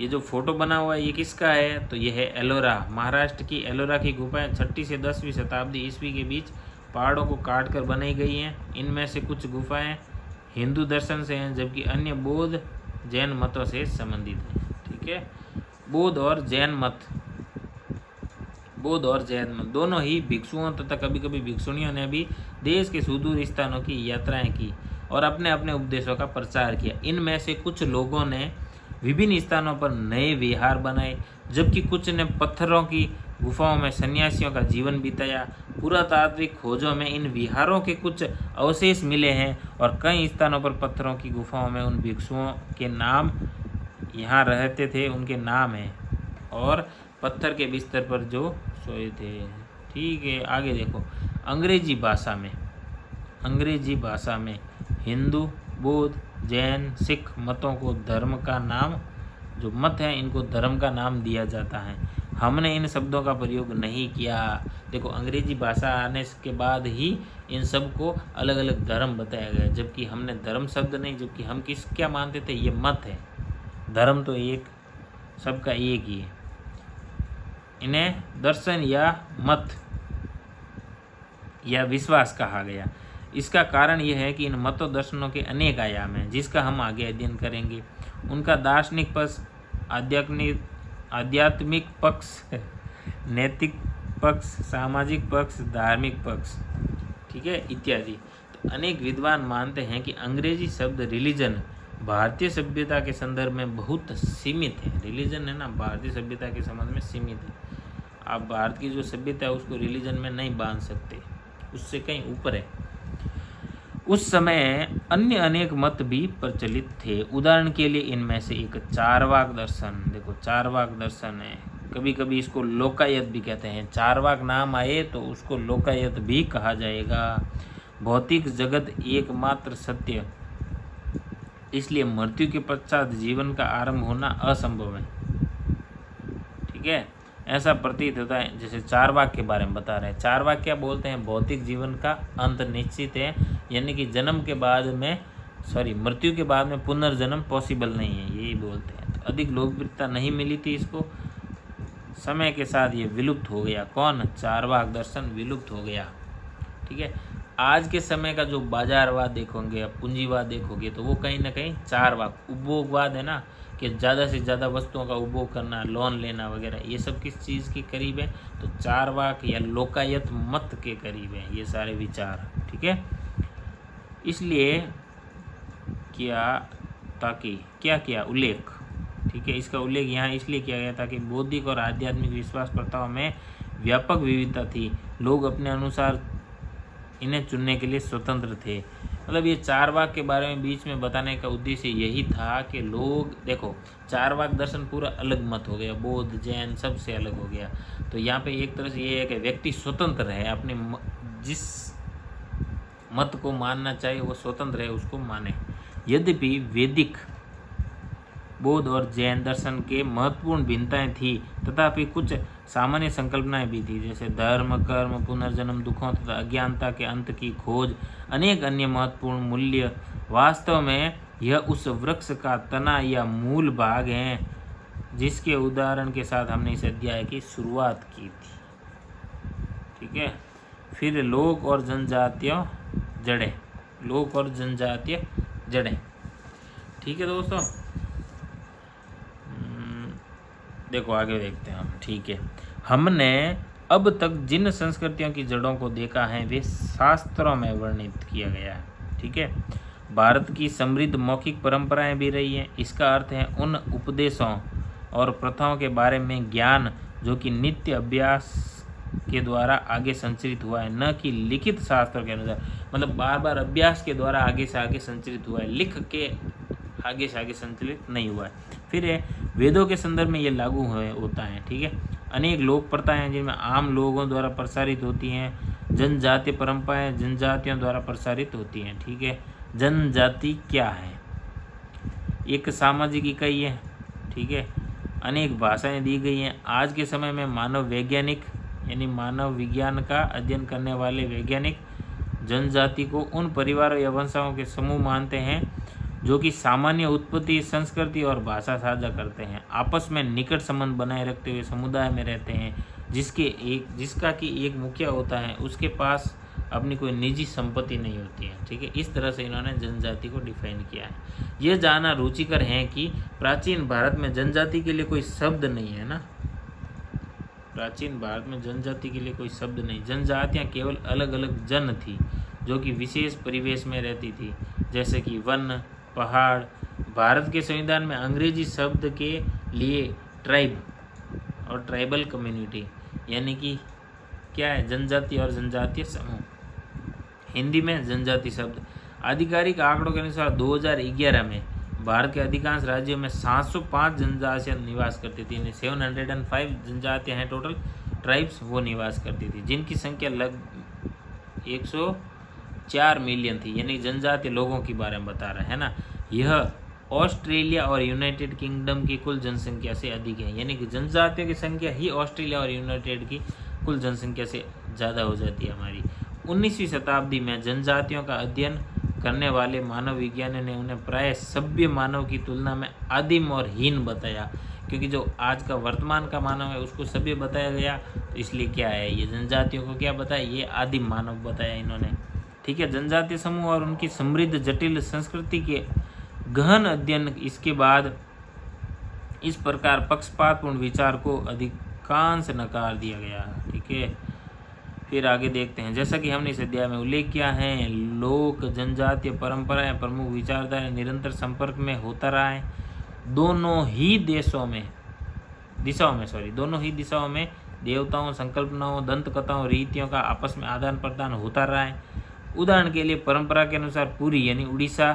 ये जो फोटो बना हुआ है ये किसका है, तो ये है एलोरा। महाराष्ट्र की एलोरा की गुफाएं 6ठी से 10वीं शताब्दी ईस्वी के बीच पहाड़ों को काट कर बनाई गई हैं। इनमें से कुछ गुफाएं हिंदू दर्शन से हैं, जबकि अन्य बौद्ध जैन मतों से संबंधित हैं, ठीक है। बौद्ध और जैन मत दोनों ही भिक्षुओं तथा कभी कभी भिक्षुणियों ने भी देश के सुदूर स्थानों की यात्राएं की और अपने अपने उपदेशों का प्रचार किया। इनमें से कुछ लोगों ने विभिन्न स्थानों पर नए विहार बनाए, जबकि कुछ ने पत्थरों की गुफाओं में सन्यासियों का जीवन बिताया। पुरातात्विक खोजों में इन विहारों के कुछ अवशेष मिले हैं और कई स्थानों पर पत्थरों की गुफाओं में उन भिक्षुओं के नाम, यहाँ रहते थे उनके नाम हैं, और पत्थर के बिस्तर पर जो सोए थे, ठीक है। आगे देखो, अंग्रेजी भाषा में हिंदू, बौद्ध, जैन, सिख मतों को धर्म का नाम, जो मत हैं इनको धर्म का नाम दिया जाता है। हमने इन शब्दों का प्रयोग नहीं किया। देखो, अंग्रेजी भाषा आने के बाद ही इन सब को अलग अलग धर्म बताया गया, जबकि हमने धर्म शब्द नहीं, जबकि हम क्या मानते थे, ये मत है। धर्म तो एक, सबका एक ही है। इन्हें दर्शन या मत या विश्वास कहा गया। इसका कारण यह है कि इन मतों दर्शनों के अनेक आयाम हैं, जिसका हम आगे अध्ययन करेंगे। उनका दार्शनिक पक्ष, आध्यात्मिक पक्ष, नैतिक पक्ष, सामाजिक पक्ष, धार्मिक पक्ष, ठीक है, इत्यादि। तो अनेक विद्वान मानते हैं कि अंग्रेजी शब्द रिलीजन भारतीय सभ्यता के संदर्भ में बहुत सीमित है। रिलीजन है ना, भारतीय सभ्यता के संबंध में सीमित है। आप भारत की जो सभ्यता है उसको रिलीजन में नहीं बांध सकते, उससे कहीं ऊपर है। उस समय अन्य अनेक मत भी प्रचलित थे। उदाहरण के लिए इनमें से एक चारवाक दर्शन। देखो, चारवाक दर्शन है, कभी कभी इसको लोकायत भी कहते हैं। चारवाक नाम आए तो उसको लोकायत भी कहा जाएगा। भौतिक जगत एकमात्र सत्य, इसलिए मृत्यु के पश्चात जीवन का आरंभ होना असंभव है, ठीक है। ऐसा प्रतीत होता है, जैसे चारवाक के बारे में बता रहे हैं। चारवाक क्या बोलते हैं, भौतिक जीवन का अंत निश्चित है, यानी कि जन्म के बाद में मृत्यु के बाद में पुनर्जन्म पॉसिबल नहीं है, यही बोलते हैं। तो अधिक लोकप्रियता नहीं मिली थी इसको, समय के साथ ये विलुप्त हो गया। कौन? चारवाक दर्शन विलुप्त हो गया, ठीक है। आज के समय का जो बाजारवाद देखोगे या पूंजीवाद देखोगे तो वो कहीं ना कहीं चारवाक, उपभोगवाद है ना, कि ज़्यादा से ज़्यादा वस्तुओं का उपभोग करना, लोन लेना वगैरह, ये सब किस चीज़ के करीब है? तो चारवाक या लोकायत मत के करीब है ये सारे विचार, ठीक है। इसलिए क्या किया उल्लेख, ठीक है, इसका उल्लेख यहाँ इसलिए किया गया था कि बौद्धिक और आध्यात्मिक विश्वास प्रथाओं में व्यापक विविधता थी। लोग अपने अनुसार इन्हें चुनने के लिए स्वतंत्र थे। मतलब ये चारवाक के बारे में बीच में बताने का उद्देश्य यही था कि लोग, देखो, चारवाक दर्शन पूरा अलग मत हो गया, बौद्ध जैन सबसे अलग हो गया। तो यहाँ पे एक तरह से ये है कि व्यक्ति स्वतंत्र है, अपने जिस मत को मानना चाहे वो स्वतंत्र है, उसको माने। यद्यपि वैदिक, बौद्ध और जैन दर्शन के महत्वपूर्ण भिन्नताएं थी, तथापि कुछ सामान्य संकल्पनाएं भी थी, जैसे धर्म, कर्म, पुनर्जन्म, दुखों तथा अज्ञानता के अंत की खोज, अनेक अन्य महत्वपूर्ण मूल्य। वास्तव में यह उस वृक्ष का तना या मूल भाग है जिसके उदाहरण के साथ हमने इस अध्याय की शुरुआत की थी, ठीक है। फिर लोक और जनजातीय जड़ें, लोक और जनजातीय जड़ें, ठीक है दोस्तों। देखो आगे देखते हैं हम, ठीक है। हमने अब तक जिन संस्कृतियों की जड़ों को देखा है वे शास्त्रों में वर्णित किया गया है, ठीक है। भारत की समृद्ध मौखिक परंपराएं भी रही हैं। इसका अर्थ है उन उपदेशों और प्रथाओं के बारे में ज्ञान जो कि नित्य अभ्यास के द्वारा आगे संचरित हुआ है, न कि लिखित शास्त्रों के अनुसार। मतलब बार बार अभ्यास के द्वारा आगे से आगे संचरित हुआ है, लिख के आगे से आगे संचलित नहीं हुआ है। फिर वेदों के संदर्भ में ये लागू होता है, ठीक है। अनेक लोक प्रथाएं जिनमें आम लोगों द्वारा प्रसारित होती हैं। जनजातीय परंपराएं जनजातियों द्वारा प्रसारित होती हैं, ठीक है। जनजाति क्या है? एक सामाजिक इकाई है, ठीक है। अनेक भाषाएं दी गई हैं। आज के समय में मानव वैज्ञानिक यानी मानव विज्ञान का अध्ययन करने वाले वैज्ञानिक जनजाति को उन परिवारों या वंशाओं के समूह मानते हैं जो कि सामान्य उत्पत्ति, संस्कृति और भाषा साझा करते हैं, आपस में निकट संबंध बनाए रखते हुए समुदाय में रहते हैं, जिसका कि एक मुखिया होता है, उसके पास अपनी कोई निजी संपत्ति नहीं होती है, ठीक है। इस तरह से इन्होंने जनजाति को डिफाइन किया है। ये जानना रुचिकर है कि प्राचीन भारत में जनजाति के लिए कोई शब्द नहीं है ना, प्राचीन भारत में जनजाति के लिए कोई शब्द नहीं। जनजातियाँ केवल अलग अलग जन थी जो कि विशेष परिवेश में रहती थी, जैसे कि वन, पहाड़। भारत के संविधान में अंग्रेजी शब्द के लिए ट्राइब और ट्राइबल कम्युनिटी यानी कि क्या है, जनजाति और जनजातीय समूह। हिंदी में जनजाति शब्द। आधिकारिक आंकड़ों के अनुसार 2011 में भारत के अधिकांश राज्यों में 705 जनजातियाँ निवास करती थी। 705 जनजातियाँ हैं टोटल, ट्राइब्स वो निवास करती थी, जिनकी संख्या लगभग 104 मिलियन थी। यानी जनजातीय लोगों के बारे में बता रहा है ना। यह ऑस्ट्रेलिया और यूनाइटेड किंगडम की कुल जनसंख्या से अधिक है। यानी कि जनजातियों की संख्या ही ऑस्ट्रेलिया और यूनाइटेड की कुल जनसंख्या से ज़्यादा हो जाती है हमारी। 19वीं शताब्दी में जनजातियों का अध्ययन करने वाले मानव विज्ञानियों ने उन्हें प्राय सभ्य मानव की तुलना में आदिम और हीन बताया, क्योंकि जो आज का वर्तमान का मानव है उसको सभ्य बताया गया, तो इसलिए क्या है ये जनजातियों को क्या बताया, ये आदिम मानव बताया इन्होंने। ठीक है, जनजातीय समूह और उनकी समृद्ध जटिल संस्कृति के गहन अध्ययन इसके बाद इस प्रकार पक्षपातपूर्ण विचार को अधिकांश नकार दिया गया। ठीक है, फिर आगे देखते हैं। जैसा कि हमने इस अध्याय में उल्लेख किया है, लोक जनजातीय परंपराएं प्रमुख विचारधारा निरंतर संपर्क में होता रहा है। दोनों ही दिशाओं में देवताओं, संकल्पनाओं, दंत कथाओं, रीतियों का आपस में आदान प्रदान होता रहा है। उदाहरण के लिए परंपरा के अनुसार पुरी यानी उड़ीसा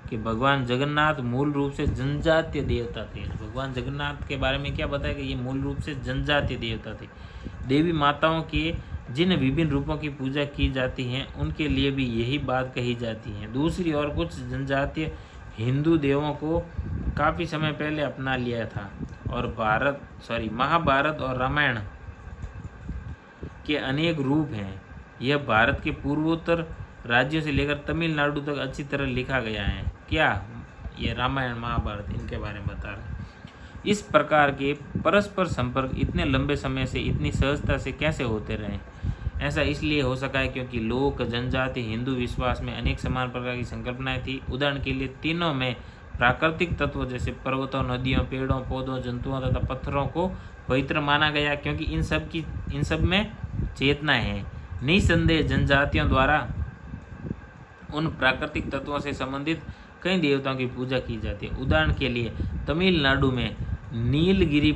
के भगवान जगन्नाथ मूल रूप से जनजातीय देवता थे। भगवान जगन्नाथ के बारे में क्या बताया कि ये मूल रूप से जनजातीय देवता थे। देवी माताओं के जिन विभिन्न रूपों की पूजा की जाती है उनके लिए भी यही बात कही जाती है। दूसरी ओर कुछ जनजातीय हिंदू देवों को काफ़ी समय पहले अपना लिया था और महाभारत और रामायण के अनेक रूप हैं। यह भारत के पूर्वोत्तर राज्यों से लेकर तमिलनाडु तक अच्छी तरह लिखा गया है। क्या ये रामायण महाभारत इनके बारे में बता रहे हैं। इस प्रकार के परस्पर संपर्क इतने लंबे समय से इतनी सहजता से कैसे होते रहे? ऐसा इसलिए हो सका है क्योंकि लोक जनजाति हिंदू विश्वास में अनेक समान प्रकार की संकल्पनाएं थी। उदाहरण के लिए तीनों में प्राकृतिक तत्वों जैसे पर्वतों, नदियों, पेड़ों, पौधों, जंतुओं तथा पत्थरों को पवित्र माना गया, क्योंकि इन सब में चेतना है। निसंदेह जनजातियों द्वारा उन प्राकृतिक तत्वों से संबंधित कई देवताओं की पूजा की जाती है। उदाहरण के लिए तमिलनाडु में नीलगिरी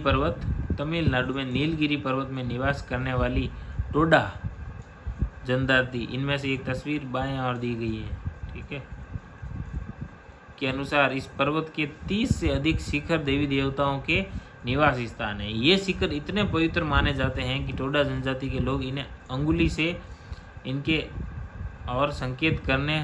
पर्वत में निवास करने वाली टोडा जनजाति, इनमें से एक तस्वीर बाएं और दी गई है, ठीक है, के अनुसार इस पर्वत के 30 से अधिक शिखर देवी देवताओं के निवास स्थान है। ये शिखर इतने पवित्र माने जाते हैं कि टोडा जनजाति के लोग इन्हें अंगुली से इनके और संकेत करने,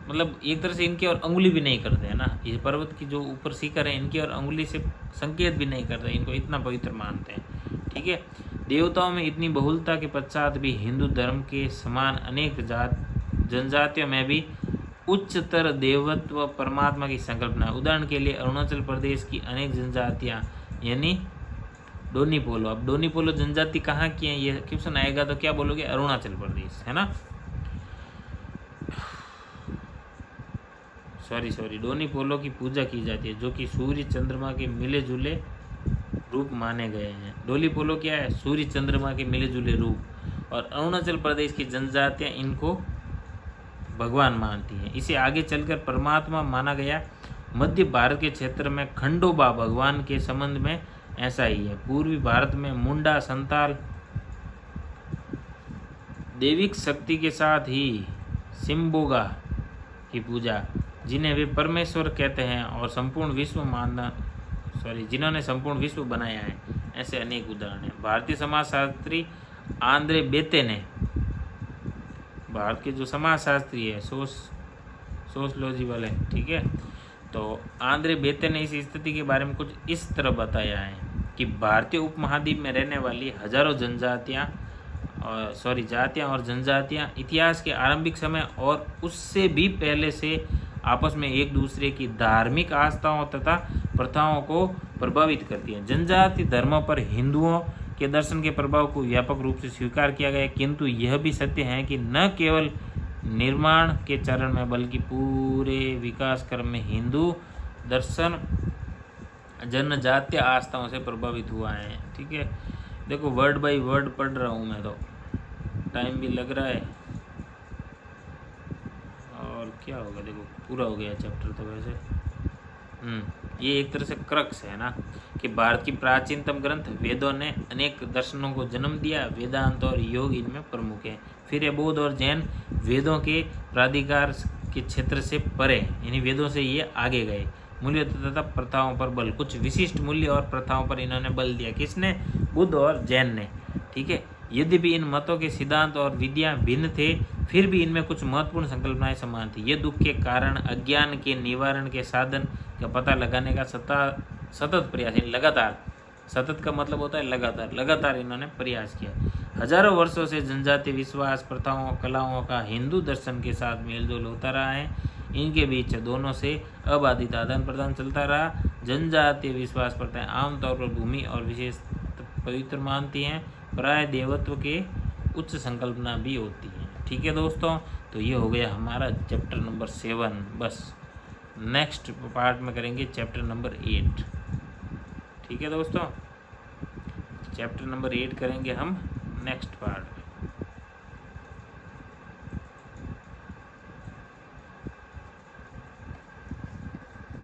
मतलब एक तरह से इनकी और अंगुली भी नहीं करते हैं ना। ये पर्वत की जो ऊपर शिखर है इनकी और अंगुली से संकेत भी नहीं करते, इनको इतना पवित्र मानते हैं। ठीक है, देवताओं में इतनी बहुलता के पश्चात भी हिंदू धर्म के समान अनेक जनजातियों में भी उच्चतर देवत्व परमात्मा की संकल्पना है। उदाहरण के लिए अरुणाचल प्रदेश की अनेक जनजातियाँ यानी डोनी पोलो। अब डोनी पोलो जनजाति कहाँ की है, ये क्वेश्चन आएगा तो क्या बोलोगे, अरुणाचल प्रदेश, है ना। सॉरी डोनी पोलो की पूजा की जाती है जो कि सूर्य चंद्रमा के मिले जुले रूप माने गए हैं। डोली पोलो क्या है, सूर्य चंद्रमा के मिले जुले रूप, और अरुणाचल प्रदेश की जनजातियां इनको भगवान मानती हैं। इसे आगे चलकर परमात्मा माना गया। मध्य भारत के क्षेत्र में खंडोबा भगवान के संबंध में ऐसा ही है। पूर्वी भारत में मुंडा संताल दैविक शक्ति के साथ ही सिम्बोगा की पूजा, जिन्हें वे परमेश्वर कहते हैं और जिन्होंने संपूर्ण विश्व बनाया है, ऐसे अनेक उदाहरण हैं। भारतीय समाजशास्त्री आंद्रे बेते ने, भारत के जो समाजशास्त्री है सोशलॉजी वाले, ठीक है, तो आंद्रे बेते ने इस स्थिति के बारे में कुछ इस तरह बताया है कि भारतीय उपमहाद्वीप में रहने वाली हजारों जातियां और जनजातियां इतिहास के आरंभिक समय और उससे भी पहले से आपस में एक दूसरे की धार्मिक आस्थाओं तथा प्रथाओं को प्रभावित करती हैं। जनजाति धर्मों पर हिंदुओं के दर्शन के प्रभाव को व्यापक रूप से स्वीकार किया गया है, किंतु यह भी सत्य है कि न केवल निर्माण के चरण में बल्कि पूरे विकास क्रम में हिंदू दर्शन जनजातीय आस्थाओं से प्रभावित हुआ है। ठीक है, देखो वर्ड बाय वर्ड पढ़ रहा हूँ मैं, तो टाइम भी लग रहा है और क्या होगा, देखो पूरा हो गया चैप्टर तो वैसे। ये एक तरह से क्रक्स है ना कि भारत की प्राचीनतम ग्रंथ वेदों ने अनेक दर्शनों को जन्म दिया। वेदांत और योग इनमें प्रमुख है। फिर ये बौद्ध और जैन वेदों के प्राधिकार के क्षेत्र से परे, यानी वेदों से ये आगे गए। मूल्य तथा प्रथाओं पर बल, कुछ विशिष्ट मूल्य और प्रथाओं पर इन्होंने बल दिया। किसने, बुद्ध और जैन ने। ठीक है, यद्यपि इन मतों के सिद्धांत और विधियां भिन्न थे, फिर भी इनमें कुछ महत्वपूर्ण संकल्पनाएं समान थी। ये दुख के कारण, अज्ञान के निवारण के साधन का पता लगाने का सतत प्रयास, लगातार, सतत का मतलब होता है लगातार, लगातार इन्होंने प्रयास किया। हजारों वर्षों से जनजातीय विश्वास, प्रथाओं, कलाओं का हिंदू दर्शन के साथ मेलजोल होता रहा है। इनके बीच दोनों से अबाधित आदान प्रदान चलता रहा। जनजातीय विश्वास प्रथाएं आमतौर पर भूमि और विशेष पवित्र मानती हैं, प्राय देवत्व के उच्च संकल्पना भी होती है। ठीक है दोस्तों, तो ये हो गया हमारा चैप्टर नंबर 7। बस नेक्स्ट पार्ट में करेंगे चैप्टर नंबर 8। ठीक है दोस्तों, चैप्टर नंबर 8 करेंगे हम नेक्स्ट पार्ट।